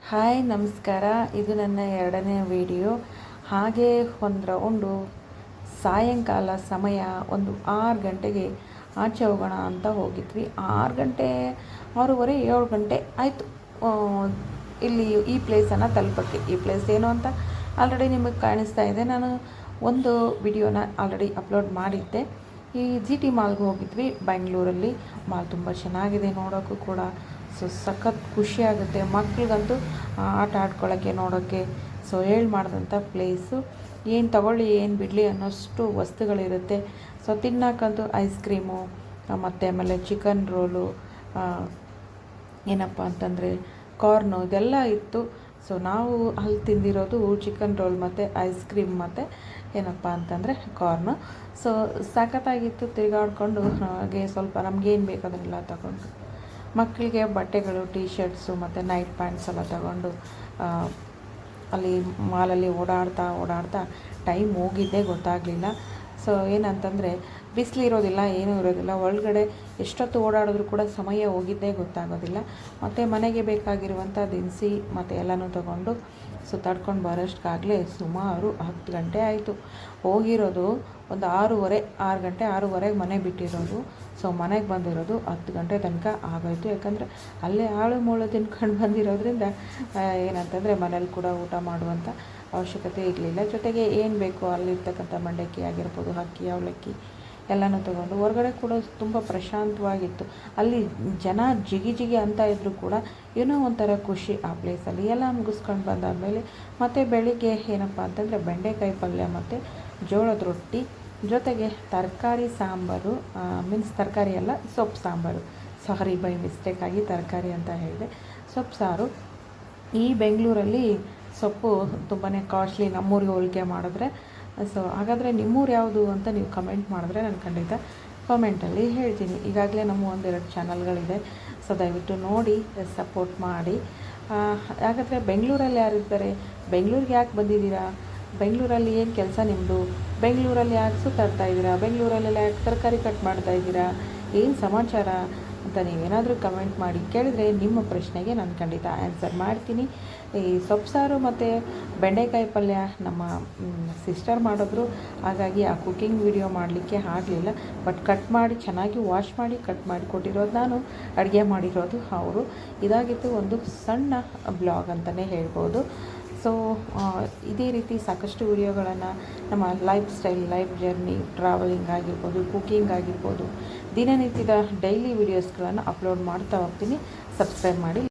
Hi ನಮಸ್ಕಾರ. ಇದು ನನ್ನ ಎರಡನೇ ವಿಡಿಯೋ. ಹಾಗೆ ಒಂದು ರೌಂಡು ಸಾಯಂಕಾಲ ಸಮಯ ಒಂದು 6 ಗಂಟೆಗೆ ಆಚೆ ಹೋಗೋಣ ಅಂತ ಹೋಗಿದ್ವಿ. 6 ಗಂಟೆ 6:30 7 ಗಂಟೆ ಆಯಿತು ಇಲ್ಲಿ ಈ ಪ್ಲೇಸನ್ನು ತಲುಪೋಕ್ಕೆ. ಈ ಪ್ಲೇಸ್ ಏನು ಅಂತ ಆಲ್ರೆಡಿ ನಿಮಗೆ ಕಾಣಿಸ್ತಾ ಇದೆ. ನಾನು ಒಂದು ವಿಡಿಯೋನ ಆಲ್ರೆಡಿ ಅಪ್ಲೋಡ್ ಮಾಡಿದ್ದೆ. ಈ ಜಿ ಟಿ ಮಾಲ್ಗೆ ಹೋಗಿದ್ವಿ ಬೆಂಗಳೂರಲ್ಲಿ. ಮಾಲ್ ತುಂಬ ಚೆನ್ನಾಗಿದೆ, ನೋಡೋಕ್ಕೂ ಕೂಡ ಸಖತ್ ಖುಷಿಯಾಗುತ್ತೆ. ಮಕ್ಳಿಗಂತೂ ಆಟ ಆಡ್ಕೊಳ್ಳೋಕ್ಕೆ ನೋಡೋಕ್ಕೆ ಮಾಡಿದಂಥ ಪ್ಲೇಸು. ಏನು ತಗೊಳ್ಳಿ ಏನು ಬಿಡಲಿ ಅನ್ನೋಷ್ಟು ವಸ್ತುಗಳಿರುತ್ತೆ. ತಿನ್ನೋಕ್ಕಂತೂ ಐಸ್ ಕ್ರೀಮು ಮತ್ತು ಆಮೇಲೆ ಚಿಕನ್ ರೋಲು, ಏನಪ್ಪ ಅಂತಂದರೆ ಕಾರ್ನು, ಇದೆಲ್ಲ ಇತ್ತು. ನಾವು ಅಲ್ಲಿ ತಿಂದಿರೋದು ಚಿಕನ್ ರೋಲ್ ಮತ್ತು ಐಸ್ ಕ್ರೀಮ್ ಮತ್ತು ಏನಪ್ಪ ಅಂತಂದರೆ ಕಾರ್ನು. ಸಖತ್ತಾಗಿತ್ತು. ತಿರುಗಾಡ್ಕೊಂಡು ಹಾಗೆ ಸ್ವಲ್ಪ ನಮಗೇನು ಬೇಕು ಅದನ್ನೆಲ್ಲ ತಗೊಂಡು, ಮಕ್ಕಳಿಗೆ ಬಟ್ಟೆಗಳು, ಟೀ ಶರ್ಟ್ಸು ಮತ್ತು ನೈಟ್ ಪ್ಯಾಂಟ್ಸ್ ಎಲ್ಲ ತಗೊಂಡು ಅಲ್ಲಿ ಮಾಲಲ್ಲಿ ಓಡಾಡ್ತಾ ಟೈಮ್ ಹೋಗಿದ್ದೇ ಗೊತ್ತಾಗಲಿಲ್ಲ. ಏನಂತಂದರೆ ಬಿಸಿಲಿರೋದಿಲ್ಲ, ಏನೂ ಇರೋದಿಲ್ಲ. ಒಳಗಡೆ ಎಷ್ಟೊತ್ತು ಓಡಾಡಿದ್ರೂ ಕೂಡ ಸಮಯ ಹೋಗಿದ್ದೇ ಗೊತ್ತಾಗೋದಿಲ್ಲ. ಮತ್ತು ಮನೆಗೆ ಬೇಕಾಗಿರುವಂಥ ದಿನಸಿ ಮತ್ತು ಎಲ್ಲನೂ ತಗೊಂಡು ಸುತ್ತಾಡ್ಕೊಂಡು ಬರೋಷ್ಟಾಗಲೇ ಸುಮಾರು 10 ಗಂಟೆ ಆಯಿತು. ಹೋಗಿರೋದು ಒಂದು 6 ಗಂಟೆ 6:30ಗೆ ಮನೆ ಬಿಟ್ಟಿರೋದು. ಮನೆಗೆ ಬಂದಿರೋದು 10 ಗಂಟೆ ತನಕ ಆಗೋಯಿತು. ಯಾಕಂದರೆ ಅಲ್ಲೇ ಆಳು ಮೂಳು ತಿನ್ಕೊಂಡು ಬಂದಿರೋದ್ರಿಂದ ಏನಂತಂದರೆ ಮನೇಲಿ ಕೂಡ ಊಟ ಮಾಡುವಂಥ ಅವಶ್ಯಕತೆ ಇರಲಿಲ್ಲ. ಜೊತೆಗೆ ಏನು ಬೇಕು ಅಲ್ಲಿರ್ತಕ್ಕಂಥ ಮಂಡಕ್ಕಿ ಆಗಿರ್ಬೋದು, ಅಕ್ಕಿ, ಅವಲಕ್ಕಿ ಎಲ್ಲನೂ ತೊಗೊಂಡು ಹೊರಗಡೆ ಕೂಡ ತುಂಬ ಪ್ರಶಾಂತವಾಗಿತ್ತು. ಅಲ್ಲಿ ಜನ ಜಿಗಿ ಅಂತ ಇದ್ದರೂ ಕೂಡ ಏನೋ ಒಂಥರ ಖುಷಿ ಆ ಪ್ಲೇಸಲ್ಲಿ. ಎಲ್ಲ ಮುಗಿಸ್ಕೊಂಡು ಬಂದಾದಮೇಲೆ ಮತ್ತು ಬೆಳಿಗ್ಗೆ ಏನಪ್ಪ ಅಂತಂದರೆ ಬೆಂಡೆಕಾಯಿ ಪಲ್ಯ ಮತ್ತು ಜೋಳದ ರೊಟ್ಟಿ, ಜೊತೆಗೆ ತರಕಾರಿ ಸಾಂಬಾರು, ಮೀನ್ಸ್ ತರಕಾರಿ ಅಲ್ಲ ಸೊಪ್ಪು ಸಾಂಬಾರು, ಸಾರಿ ಬೈ ಮಿಸ್ಟೇಕಾಗಿ ತರಕಾರಿ ಅಂತ ಹೇಳಿದೆ, ಸೊಪ್ಪು ಸಾರು. ಈ ಬೆಂಗಳೂರಲ್ಲಿ ಸೊಪ್ಪು ತುಂಬಾ ಕಾಸ್ಟ್ಲಿ ನಮ್ಮೂರಿಗೆ ಹೋಲಿಕೆ ಮಾಡಿದ್ರೆ. ಹಾಗಾದರೆ ನಿಮ್ಮೂರು ಯಾವುದು ಅಂತ ನೀವು ಕಮೆಂಟ್ ಮಾಡಿದ್ರೆ ನಾನು ಖಂಡಿತ ಕಾಮೆಂಟಲ್ಲಿ ಹೇಳ್ತೀನಿ. ಈಗಾಗಲೇ ನಮ್ಮ 1-2 ಚಾನಲ್ಗಳಿದೆ, ದಯವಿಟ್ಟು ನೋಡಿ ಸಪೋರ್ಟ್ ಮಾಡಿ. ಹಾಗಾದರೆ ಬೆಂಗಳೂರಲ್ಲಿ ಯಾರಿದ್ದಾರೆ? ಬೆಂಗಳೂರಿಗೆ ಯಾಕೆ ಬಂದಿದ್ದೀರಾ? ಬೆಂಗಳೂರಲ್ಲಿ ಏನು ಕೆಲಸ ನಿಮ್ಮದು? ಬೆಂಗಳೂರಲ್ಲಿ ಯಾಕೆ ಸುತ್ತಾಡ್ತಾ ಇದ್ದೀರಾ? ಬೆಂಗಳೂರಲ್ಲೆಲ್ಲ ಯಾಕೆ ತರಕಾರಿ ಕಟ್ ಮಾಡ್ತಾ ಇದ್ದೀರಾ? ಏನು ಸಮಾಚಾರ ಅಂತ ನೀವೇನಾದರೂ ಕಮೆಂಟ್ ಮಾಡಿ ಕೇಳಿದರೆ ನಿಮ್ಮ ಪ್ರಶ್ನೆಗೆ ನಾನು ಖಂಡಿತ ಆನ್ಸರ್ ಮಾಡ್ತೀನಿ. ಈ ಸೊಪ್ಪು ಸಾರು ಮತ್ತು ಬೆಂಡೆಕಾಯಿ ಪಲ್ಯ ನಮ್ಮ ಸಿಸ್ಟರ್ ಮಾಡಿದ್ರು. ಹಾಗಾಗಿ ಆ ಕುಕ್ಕಿಂಗ್ ವಿಡಿಯೋ ಮಾಡಲಿಕ್ಕೆ ಆಗಲಿಲ್ಲ. ಬಟ್ ಕಟ್ ಮಾಡಿ ಚೆನ್ನಾಗಿ ವಾಶ್ ಮಾಡಿ ಕಟ್ ಮಾಡಿ ಕೊಟ್ಟಿರೋದು ನಾನು, ಅಡುಗೆ ಮಾಡಿರೋದು ಅವರು. ಇದಾಗಿತ್ತು ಒಂದು ಸಣ್ಣ ಬ್ಲಾಗ್ ಅಂತಲೇ ಹೇಳ್ಬೋದು. ಇದೇ ರೀತಿ ಸಾಕಷ್ಟು ವಿಡಿಯೋಗಳನ್ನು ನಮ್ಮ life style, life journey, travelling ಆಗಿರ್ಬೋದು, ಕುಕ್ಕಿಂಗ್ ಆಗಿರ್ಬೋದು, ದಿನನಿತ್ಯದ ಡೈಲಿ ವಿಡಿಯೋಸ್ಗಳನ್ನು ಅಪ್ಲೋಡ್ ಮಾಡ್ತಾ ಹೋಗ್ತೀನಿ. ಸಬ್ಸ್ಕ್ರೈಬ್ ಮಾಡಿ.